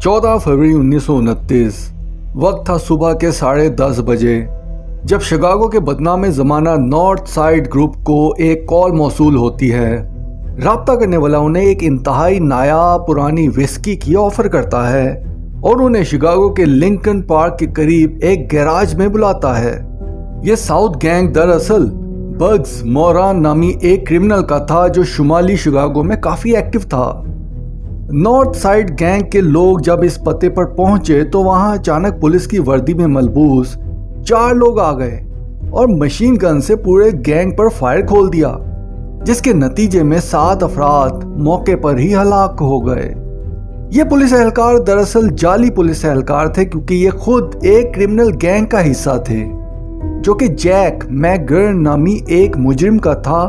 14 फरवरी 1929 वक्त था सुबह के 10:30 बजे जब शिकागो के बदनाम ज़माना नॉर्थ साइड ग्रुप को एक कॉल मौसूल होती है। राब्ता करने वाला उन्हें एक इंतहाई नायाब पुरानी विस्की की ऑफर करता है और उन्हें शिकागो के लिंकन पार्क के करीब एक गैराज में बुलाता है। यह साउथ गैंग दरअसल बग्स मोरान नामी एक क्रिमिनल का था जो शुमाली शिकागो में काफ़ी एक्टिव था। नॉर्थ साइड गैंग के लोग जब इस पते पर पहुंचे तो वहां अचानक पुलिस की वर्दी में मलबूस 4 लोग आ गए और मशीन गन से पूरे गैंग पर फायर खोल दिया, जिसके नतीजे में 7 अफराद मौके पर ही हलाक हो गए। ये पुलिस एहलकार दरअसल जाली पुलिस एहलकार थे, क्योंकि ये खुद एक क्रिमिनल गैंग का हिस्सा थे जो कि जैक मैकगर्न नामी एक मुजरिम का था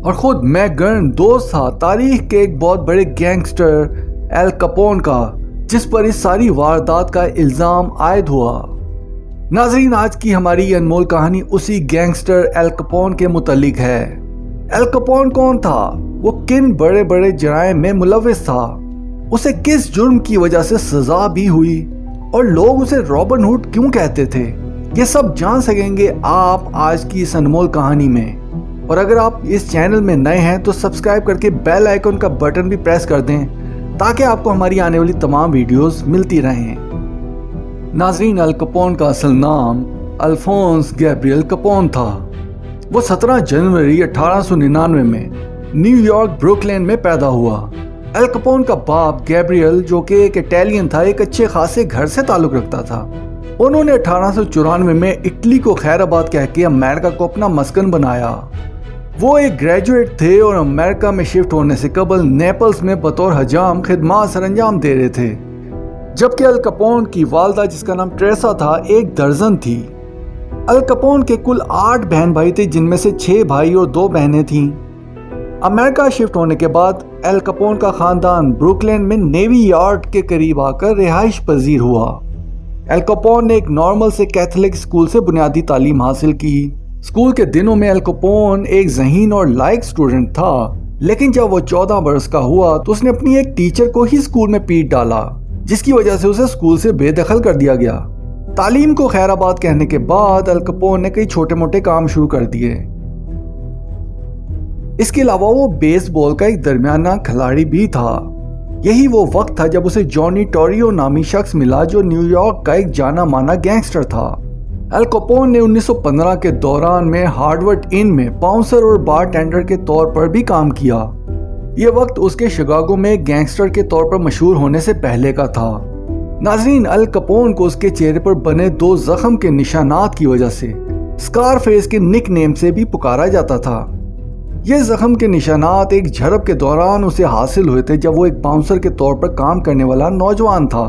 और खुद मैकगर्न दोस्त था तारीख के एक बहुत बड़े गैंगस्टर एल कैपोन का, जिस पर इस सारी वारदात का इल्जाम आयद हुआ। नाजरीन, आज की हमारी ये अनमोल कहानी उसी गैंगस्टर एल कैपोन के मुतालिक है। एल कैपोन कौन था, वो किन बड़े बड़े जराइम में मुलविस था, उसे किस जुर्म की वजह से सजा भी हुई और लोग उसे रॉबिन हुड क्यों कहते थे, ये सब जान सकेंगे आप आज की इस अनमोल कहानी में। और अगर आप इस चैनल में नए हैं तो सब्सक्राइब करके बेल आइकन का बटन भी प्रेस कर दें ताकि आपको हमारी आने वाली तमाम वीडियोस मिलती रहें। नाजरीन, एल कैपोन का असल नाम अल्फोंस गैब्रियल कैपोन था। वो 17 जनवरी 1899 में न्यूयॉर्क ब्रुकलिन में पैदा हुआ। एल कैपोन का बाप गैब्रियल, जो कि एक इटालियन था, एक अच्छे खासे घर से ताल्लुक रखता था। उन्होंने 1894 में इटली को खैराबाद कह के अमेरिका को अपना मस्कन बनाया। वो एक ग्रेजुएट थे और अमेरिका में शिफ्ट होने से कबल नेपल्स में बतौर हजाम खिदमत सरंजाम दे रहे थे, जबकि एल कैपोन की वालदा, जिसका नाम ट्रेसा था, 1 दर्जन थी। एल कैपोन के कुल 8 बहन भाई थे, जिनमें से 6 भाई और 2 बहनें थीं। अमेरिका शिफ्ट होने के बाद एल कैपोन का खानदान ब्रुकलिन में नेवी यार्ड के करीब आकर रिहाइश पजीर हुआ। एल कैपोन ने एक नॉर्मल से कैथोलिक स्कूल से बुनियादी तालीम हासिल की। स्कूल के दिनों में एल कैपोन एक ज़हीन और लाइक स्टूडेंट था, लेकिन जब वो 14 बरस का हुआ तो उसने अपनी एक टीचर को ही स्कूल में पीट डाला, जिसकी वजह से उसे स्कूल से बेदखल कर दिया गया। तालीम को खैराबाद कहने के बाद एल कैपोन ने कई छोटे मोटे काम शुरू कर दिए। इसके अलावा वो बेसबॉल का एक दरमियाना खिलाड़ी भी था। यही वो वक्त था जब उसे जॉनी टोरियो नामी शख्स मिला, जो न्यूयॉर्क का एक जाना माना गैंगस्टर था। एल कैपोन ने 1915 के दौरान में हार्वर्ड इन में बाउंसर और बारटेंडर के तौर पर भी काम किया। यह वक्त उसके शिकागो में गैंगस्टर के तौर पर मशहूर होने से पहले का था। नाजरीन, एल कैपोन को उसके चेहरे पर बने 2 जख्म के निशानात की वजह से स्कारफेस के निक नेम से भी पुकारा जाता था। ये जख्म के निशानात एक झड़प के दौरान उसे हासिल हुए थे, जब वो एक बाउंसर के तौर पर काम करने वाला नौजवान था।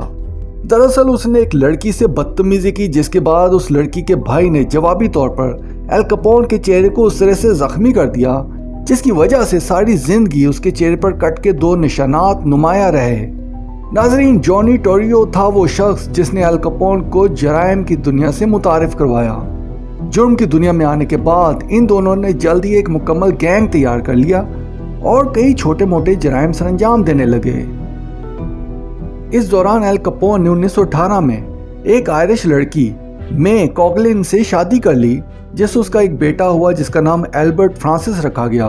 दरअसल उसने एक लड़की से बदतमीजी की, जिसके बाद उस लड़की के भाई ने जवाबी तौर पर एल कैपोन के चेहरे को उस तरह से जख्मी कर दिया, जिसकी वजह से सारी जिंदगी उसके चेहरे पर कट के 2 निशानात नुमाया रहे। नाजरीन, जॉनी टोरियो था वो शख्स जिसने एल कैपोन को जराइम की दुनिया से मुतारिफ करवाया। जुर्म की दुनिया में आने के बाद इन दोनों ने जल्दी एक मुकम्मल गैंग तैयार कर लिया और कई छोटे मोटे जराइम सरंजाम देने लगे। इस दौरान एल कैपोन ने 1918 में एक आयरिश लड़की मे कॉगलिन से शादी कर ली, जिससे उसका एक बेटा हुआ जिसका नाम एल्बर्ट फ्रांसिस रखा गया।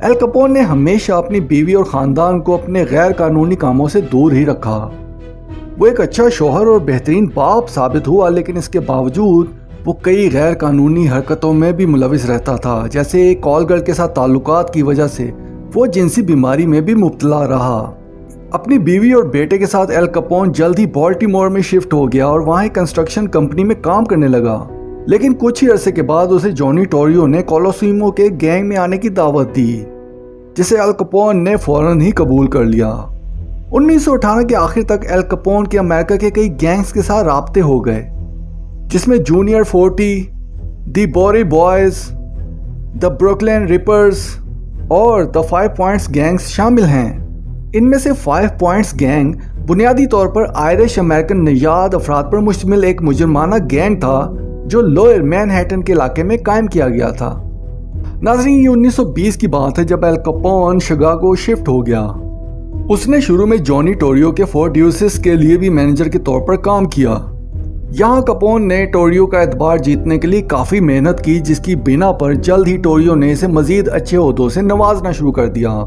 एल कैपोन ने हमेशा अपनी बीवी और खानदान को अपने गैर कानूनी कामों से दूर ही रखा। वो एक अच्छा शौहर और बेहतरीन बाप साबित हुआ, लेकिन इसके बावजूद वो कई गैर कानूनी हरकतों में भी मुलविस रहता था। जैसे एक कॉल गर्ल के साथ ताल्लुकात की वजह से वो जिनसी बीमारी में भी मुब्तला रहा। अपनी बीवी और बेटे के साथ एल कैपोन जल्द ही बाल्टीमोर में शिफ्ट हो गया और वहाँ एक कंस्ट्रक्शन कंपनी में काम करने लगा। लेकिन कुछ ही अरसे के बाद उसे जॉनी टोरियो ने कोलोसीमो के गैंग में आने की दावत दी, जिसे एल कैपोन ने फौरन ही कबूल कर लिया। 1918 के आखिर तक एल कैपोन के अमेरिका के कई गैंग्स के साथ राब्ते हो गए, जिसमें जूनियर 40, द बोरी बॉयज, द ब्रुकलिन रिपर्स और द 5 पॉइंट्स गैंग्स शामिल हैं। इनमें से 5 पॉइंट्स गैंग बुनियादी तौर पर आयरिश अमेरिकन निजात अफराद पर मुश्तमिल एक मुजरमाना गैंग था, जो लोअर मैनहट्टन के इलाके में कायम किया गया था। नाज़रीन, ये 1920 की बात है जब एल कैपोन शिकागो शिफ्ट हो गया। اس نے شروع میں جونی ٹوریو کے فورٹ ڈیوسس کے لیے بھی مینیجر کے طور پر کام کیا۔ یہاں کپون نے ٹوریو کا اعتبار جیتنے کے لیے کافی محنت کی، جس کی بنا پر جلد ہی ٹوریو نے اسے مزید اچھے عہدوں سے نوازنا شروع کر دیا۔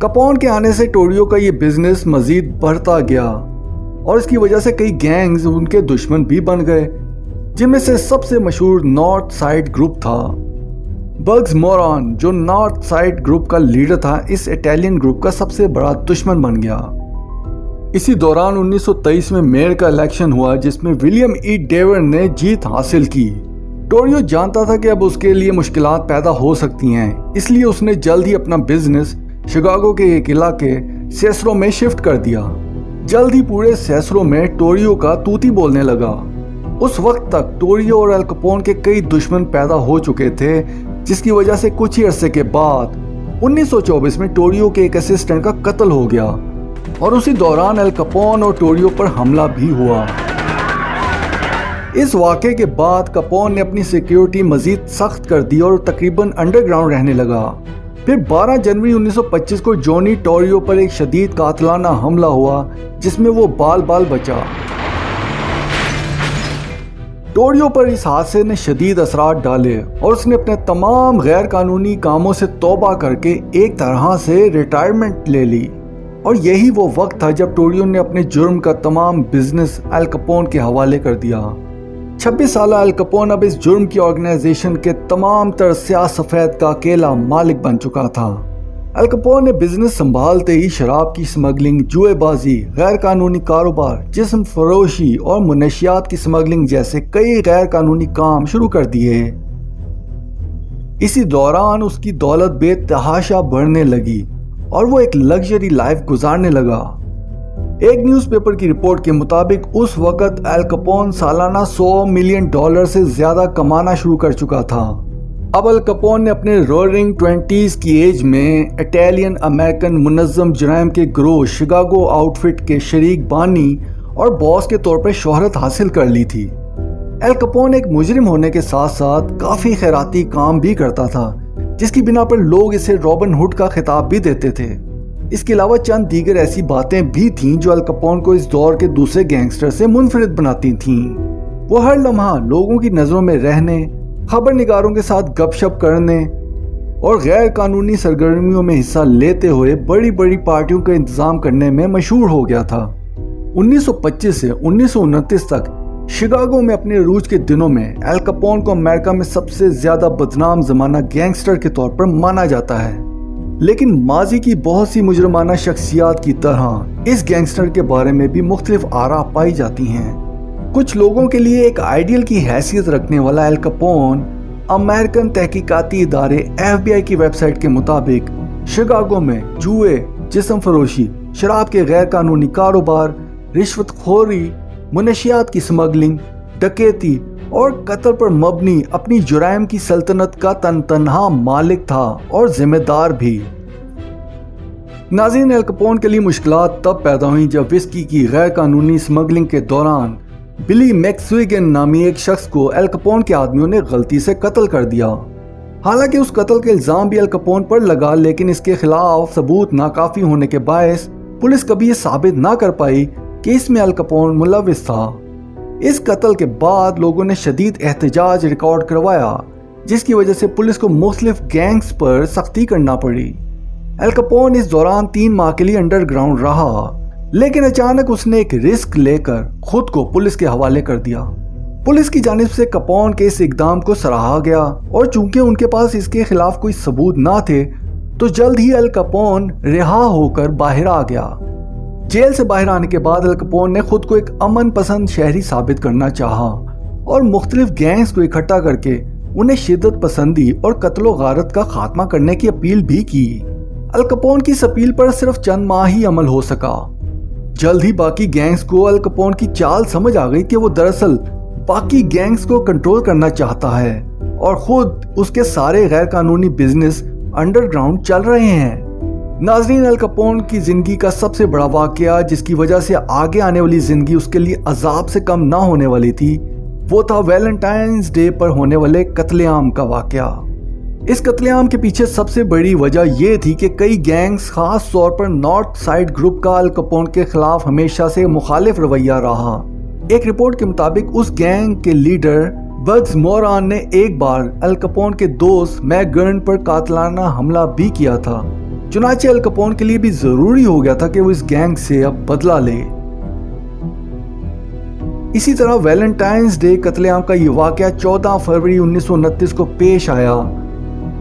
کپون کے آنے سے ٹوریو کا یہ بزنس مزید بڑھتا گیا اور اس کی وجہ سے کئی گینگز ان کے دشمن بھی بن گئے، جن میں سے سب سے مشہور نارتھ سائڈ گروپ تھا۔ بگز موران، جو نارتھ سائڈ گروپ کا لیڈر تھا، اس اٹیلین گروپ کا سب سے بڑا دشمن بن گیا۔ اسی دوران 1923 میں میئر کا الیکشن ہوا، جس میں ولیم ای ڈیور نے جیت حاصل کی۔ ٹوریو جانتا تھا کہ اب اس کے لیے مشکلات پیدا ہو سکتی ہیں، اس لیے اس نے جلد ہی اپنا بزنس شکاگو کے ایک علاقے سیسرو میں شفٹ کر دیا۔ جلد ہی پورے سیسرو میں ٹوریو کا توتی بولنے لگا۔ اس وقت تک ٹوریو اور الکپون کے کئی دشمن پیدا ہو چکے تھے، جس کی وجہ سے کچھ ہی عرصے کے بعد 1924 میں ٹوریو کے ایک اسسٹنٹ کا قتل ہو گیا اور اسی دوران الکپون اور ٹوریو پر حملہ بھی ہوا۔ اس واقعے کے بعد کپون نے اپنی سیکیورٹی مزید سخت کر دی اور تقریباً انڈر گراؤنڈ رہنے لگا۔ پھر 12 جنوری 1925 کو جونی ٹوریو پر ایک شدید قاتلانہ حملہ ہوا، جس میں وہ بال بال بچا۔ ٹوریو پر اس حادثے نے شدید اثرات ڈالے اور اس نے اپنے تمام غیر قانونی کاموں سے توبہ کر کے ایک طرح سے ریٹائرمنٹ لے لی، اور یہی وہ وقت تھا جب ٹوریو نے اپنے جرم کا تمام بزنس الکپون کے حوالے کر دیا۔ 26 سالہ الکپون اب اس جرم کی آرگنائزیشن کے تمام تر سیاہ سفید کا اکیلا مالک بن چکا تھا۔ الکپون نے بزنس سنبھالتے ہی شراب کی سمگلنگ، جوئے بازی، غیر قانونی کاروبار، جسم فروشی اور منشیات کی سمگلنگ جیسے کئی غیر قانونی کام شروع کر دیے۔ اسی دوران اس کی دولت بے تحاشا بڑھنے لگی اور وہ ایک لگژری لائف گزارنے لگا۔ ایک نیوز پیپر کی رپورٹ کے مطابق اس وقت الکپون سالانہ $100 ملین سے زیادہ کمانا شروع کر چکا تھا۔ اب الکپون نے اپنے رورنگ 20s کی ایج میں اٹیلین امریکن منظم جرائم کے گروہ شکاگو آؤٹ فٹ کے شریک بانی اور باس کے طور پر شہرت حاصل کر لی تھی۔ الکپون ایک مجرم ہونے کے ساتھ ساتھ کافی خیراتی کام بھی کرتا تھا، جس کی بنا پر لوگ اسے رابن ہوڈ کا خطاب بھی دیتے تھے۔ اس کے علاوہ چند دیگر ایسی باتیں بھی تھیں جو الکپون کو اس دور کے دوسرے گینگسٹر سے منفرد بناتی تھیں۔ وہ ہر لمحہ لوگوں کی نظروں میں رہنے، خبر نگاروں کے ساتھ گپ شپ کرنے اور غیر قانونی سرگرمیوں میں حصہ لیتے ہوئے بڑی بڑی پارٹیوں کا انتظام کرنے میں مشہور ہو گیا تھا۔ 1925 سے 1929 تک شکاگو میں اپنے عروج کے دنوں میں الکپون کو امریکہ میں سب سے زیادہ بدنام زمانہ گینگسٹر کے طور پر مانا جاتا ہے، لیکن ماضی کی بہت سی مجرمانہ شخصیات کی طرح اس گینگسٹر کے بارے میں بھی مختلف آراء پائی جاتی ہیں۔ کچھ لوگوں کے لیے ایک آئیڈیل کی حیثیت رکھنے والا الکپون امریکن تحقیقاتی ادارے FBI کی ویب سائٹ کے مطابق شکاگو میں جوئے، جسم فروشی، شراب کے غیر قانونی کاروبار، رشوت خوری، منشیات کی سمگلنگ، ڈکیتی اور قتل پر مبنی اپنی جرائم کی سلطنت کا تنہا مالک تھا اور ذمہ دار بھی۔ ناظرین، الکپون کے لیے مشکلات تب پیدا ہوئیں جب وسکی کی غیر قانونی سمگلنگ کے دوران بلی میکسویگن نامی ایک شخص کو الکپون کے آدمیوں نے غلطی سے قتل کر دیا۔ حالانکہ اس قتل کے الزام بھی الکپون پر لگا، لیکن اس کے خلاف ثبوت ناکافی ہونے کے باعث پولیس کبھی یہ ثابت نہ کر پائی کہ اس میں الکپون ملوث تھا۔ اس قتل کے بعد لوگوں نے شدید احتجاج ریکارڈ کروایا، جس کی وجہ سے پولیس کو مختلف گینگز پر سختی کرنا پڑی۔ الکپون اس دوران 3 ماہ کے لیے انڈر گراؤنڈ رہا، لیکن اچانک اس نے ایک رسک لے کر خود کو پولیس کے حوالے کر دیا۔ پولیس کی جانب سے کپون کے اس اقدام کو سراہا گیا، اور چونکہ ان کے پاس اس کے خلاف کوئی ثبوت نہ تھے تو جلد ہی الکپون رہا ہو کر باہر آ گیا۔ جیل سے باہر آنے کے بعد الکپون نے خود کو ایک امن پسند شہری ثابت کرنا چاہا اور مختلف گینگز کو اکٹھا کر کے انہیں شدت پسندی اور قتل و غارت کا خاتمہ کرنے کی اپیل بھی کی۔ الکپون کی اس اپیل پر صرف چند ماہ ہی عمل ہو سکا۔ جلد ہی باقی گینگز کو الکپون کی چال سمجھ آ گئی کہ وہ دراصل باقی گینگز کو کنٹرول کرنا چاہتا ہے اور خود اس کے سارے غیر قانونی بزنس انڈر گراؤنڈ چل رہے ہیں۔ ناظرین، الکپون کی زندگی کا سب سے بڑا واقعہ جس کی وجہ سے آگے آنے والی زندگی اس کے لیے عذاب سے کم نہ ہونے والی تھی، وہ تھا ویلنٹائنز ڈے پر ہونے والے قتل عام کا واقعہ۔ इस कत्लेआम के पीछे सबसे बड़ी वजह यह थी कि कई गैंग्स, खास तौर पर नॉर्थ साइड ग्रुप का अल कैपोन के खिलाफ हमेशा से मुखालिफ रवैया रहा। एक रिपोर्ट के मुताबिक उस गैंग के लीडर बग्स मोरान ने एक बार अल कैपोन के दोस्त मैक गर्न पर कातलाना हमला भी किया था। चुनांचे अल कैपोन के लिए भी जरूरी हो गया था कि वो इस गैंग से अब बदला ले। इसी तरह वैलेंटाइंस डे कत्लेआम का ये वाकया 14 फरवरी 1929 को पेश आया।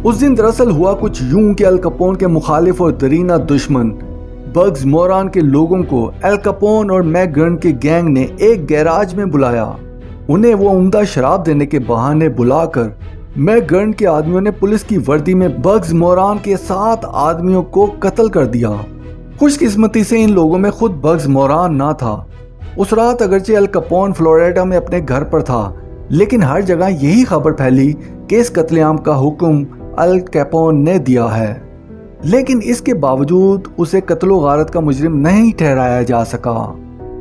उस दिन दरअसल हुआ कुछ यूं कि अल कैपोन के मुखालिफ और दरीना दुश्मन बग्स मोरान के लोगों को अल कैपोन और मैक गर्न के गैंग ने एक गैराज में बुलाया। उन्हें वो उम्दा शराब देने के बहाने बुलाकर मैक गर्न के आदमियों ने पुलिस की वर्दी में बग्स मोरान के 7 आदमियों को कत्ल कर दिया। खुशकिस्मती से इन लोगों में खुद बग्स मोरान ना था। उस रात अगरचे अल कैपोन फ्लोरिडा में अपने घर पर था, लेकिन हर जगह यही खबर फैली कि इस कत्लेआम का हुक्म अल कैपोन ने दिया है। लेकिन इसके बावजूद उसे कत्लो गारत का मुजरिम नहीं ठहराया जा सका।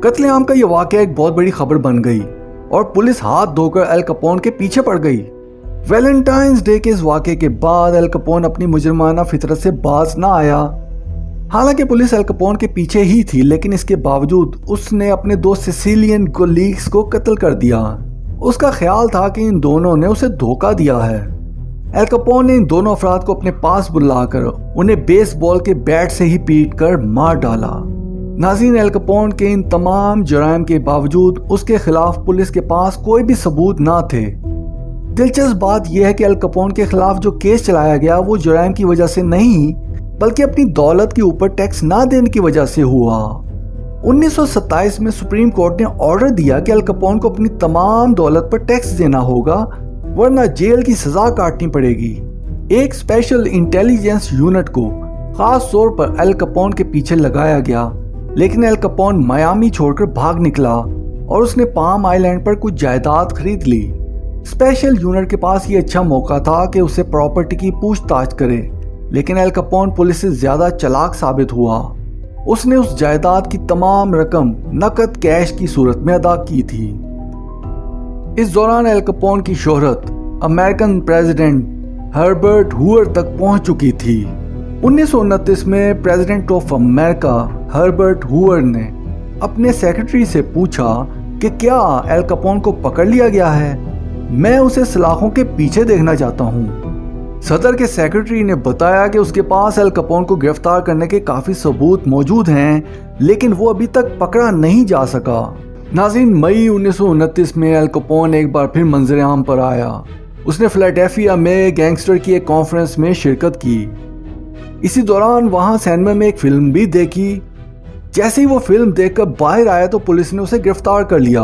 कत्लेआम का यह वाकया एक बहुत बड़ी खबर बन गई और पुलिस हाथ धोकर अल कैपोन के पीछे पड़ गई। वैलेंटाइंस डे के इस वाकये के बाद अल कैपोन अपनी मुजरिमाना फितरत से बाज ना आया। हालांकि पुलिस अल कैपोन के पीछे ही थी, लेकिन इसके बावजूद उसने अपने दो सिसिलियन कोलीग्स को कत्ल कर दिया। उसका ख्याल था कि इन दोनों ने उसे धोखा दिया है। अल कैपोन ने इन दोनों अफराद को अपने पास बुलाकर उन्हें बेसबॉल के बैट से ही पीट कर मार डाला। नाज़रीन, अल कैपोन के इन तमाम जुराइम के बावजूद उसके खिलाफ पुलिस के पास कोई भी सबूत ना थे। दिलचस्प बात यह है कि अल कैपोन के खिलाफ जो केस चलाया गया वो जुराइम की वजह से नहीं, बल्कि अपनी दौलत के ऊपर टैक्स ना देने की वजह से हुआ। 1927 में सुप्रीम कोर्ट ने ऑर्डर दिया कि अल कैपोन को अपनी तमाम दौलत पर टैक्स देना होगा, वरना जेल की सजा काटनी पड़ेगी। एक स्पेशल इंटेलिजेंस यूनिट को खास तौर पर अल कैपोन के पीछे लगाया गया, लेकिन अल कैपोन मायामी छोड़कर भाग निकला और उसने पाम आइलैंड पर कुछ जायदाद खरीद ली। स्पेशल यूनिट के पास ये अच्छा मौका था कि उसे प्रॉपर्टी की पूछताछ करे, लेकिन अल कैपोन पुलिस से ज्यादा चालाक साबित हुआ। उसने उस जायदाद की तमाम रकम नकद कैश की सूरत में अदा की थी। इस दौरान अल कैपोन की शोहरत अमेरिकन प्रेसिडेंट हर्बर्ट हूवर तक पहुंच चुकी थी। 1929 में president of America Herbert Hoover ने अपने सेक्रेटरी से पूछा कि क्या अल कैपोन को पकड़ लिया गया है, मैं उसे सलाखों के पीछे देखना चाहता हूँ। सदर के सेक्रेटरी ने बताया कि उसके पास अल कैपोन को गिरफ्तार करने के काफी सबूत मौजूद हैं, लेकिन वो अभी तक पकड़ा नहीं जा सका। नाज़रीन, मई 1929 में अल कैपोन एक बार फिर मंजर आम पर आया। उसने फिलाडेल्फिया में गैंगस्टर की एक कॉन्फ्रेंस में शिरकत की। इसी दौरान वहां सिनेमा में एक फिल्म भी देखी। जैसे ही वो फिल्म देखकर बाहर आया तो पुलिस ने उसे गिरफ्तार कर लिया।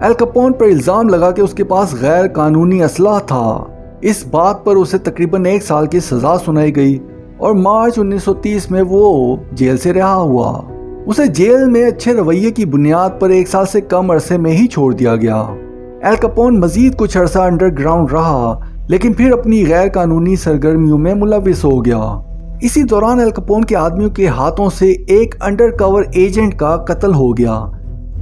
अल कैपोन पर इल्जाम लगा कि उसके पास गैर कानूनी असलाह था। इस बात पर उसे तकरीबन 1 साल की सजा सुनाई गई और मार्च 1930 में वो जेल से रिहा हुआ। उसे जेल में अच्छे रवैये की बुनियाद पर 1 साल से कम अरसे में ही छोड़ दिया गया। अल कैपोन मजीद कुछ अरसा अंडरग्राउंड रहा, लेकिन फिर अपनी गैर कानूनी सरगर्मियों में मुलविस हो गया। इसी दौरान अल कैपोन के आदमियों के हाथों से एक अंडरकवर एजेंट का कत्ल हो गया,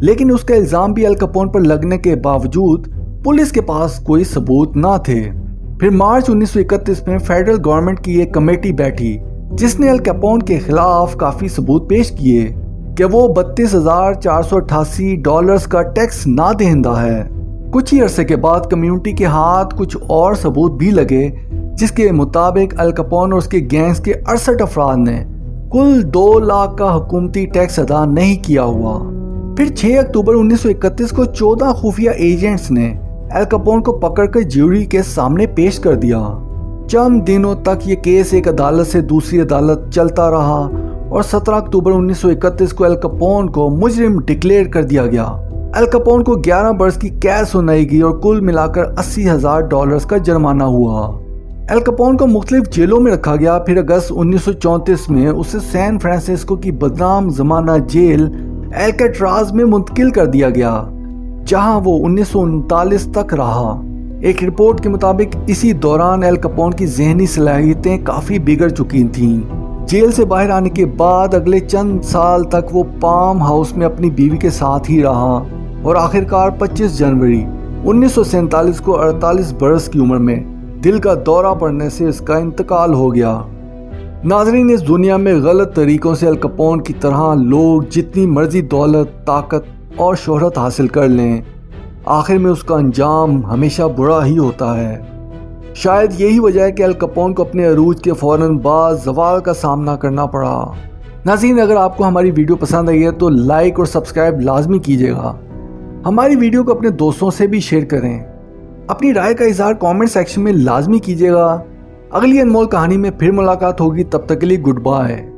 लेकिन उसका इल्जाम भी अल कैपोन पर लगने के बावजूद पुलिस के पास कोई सबूत ना थे। फिर मार्च 1931 में फेडरल गवर्नमेंट की एक कमेटी बैठी जिसने अल कैपोन के खिलाफ काफी सबूत पेश किए कि वो $32,488 का टैक्स ना देंदा है। कुछ ही अरसे के बाद कम्युनिटी के हाथ कुछ और सबूत भी लगे, जिसके मुताबिक अल कैपोन और उसके गैंग्स के 68 अफराद ने कुल 2 लाख का हुकूमती टैक्स अदा नहीं किया हुआ। फिर 6 अक्टूबर 1931 को 14 खुफिया एजेंट्स ने अल कैपोन को पकड़कर ज्यूरी के सामने पेश कर दिया। चंद दिनों तक ये केस एक अदालत से दूसरी अदालत चलता रहा और 17 अक्टूबर 1931 को अल कैपोन को मुजरिम डिक्लेयर कर दिया गया। अल कैपोन को 11 बरस की कैद सुनाई गई और कुल मिलाकर $80,000 का जुर्माना हुआ। अल कैपोन को मुख्तलिफ जेलों में रखा गया। फिर अगस्त 1934 में उसे सैन फ्रांसिस्को की बदनाम जमाना जेल एल्काट्राज में मुंतकिल कर दिया गया, जहां वो 1939 तक रहा। एक रिपोर्ट के मुताबिक इसी दौरान अल कैपोन की ज़हनी सलाहियतें काफ़ी बिगड़ चुकी थीं। जेल से बाहर आने के बाद अगले चंद साल तक वो पाम हाउस में अपनी बीवी के साथ ही रहा और आखिरकार 25 जनवरी 1947 को 48 बरस की उम्र में دل کا دورہ پڑنے سے اس کا انتقال ہو گیا۔ ناظرین، اس دنیا میں غلط طریقوں سے ال کپون کی طرح لوگ جتنی مرضی دولت، طاقت اور شہرت حاصل کر لیں، آخر میں اس کا انجام ہمیشہ برا ہی ہوتا ہے۔ شاید یہی وجہ ہے کہ ال کپون کو اپنے عروج کے فوراً بعد زوال کا سامنا کرنا پڑا۔ ناظرین، اگر آپ کو ہماری ویڈیو پسند آئی ہے تو لائک اور سبسکرائب لازمی کیجیے گا۔ ہماری ویڈیو کو اپنے دوستوں سے بھی شیئر کریں۔ اپنی رائے کا اظہار کامنٹ سیکشن میں لازمی کیجیے گا۔ اگلی انمول کہانی میں پھر ملاقات ہوگی، تب تک کے لیے گڈ بائے۔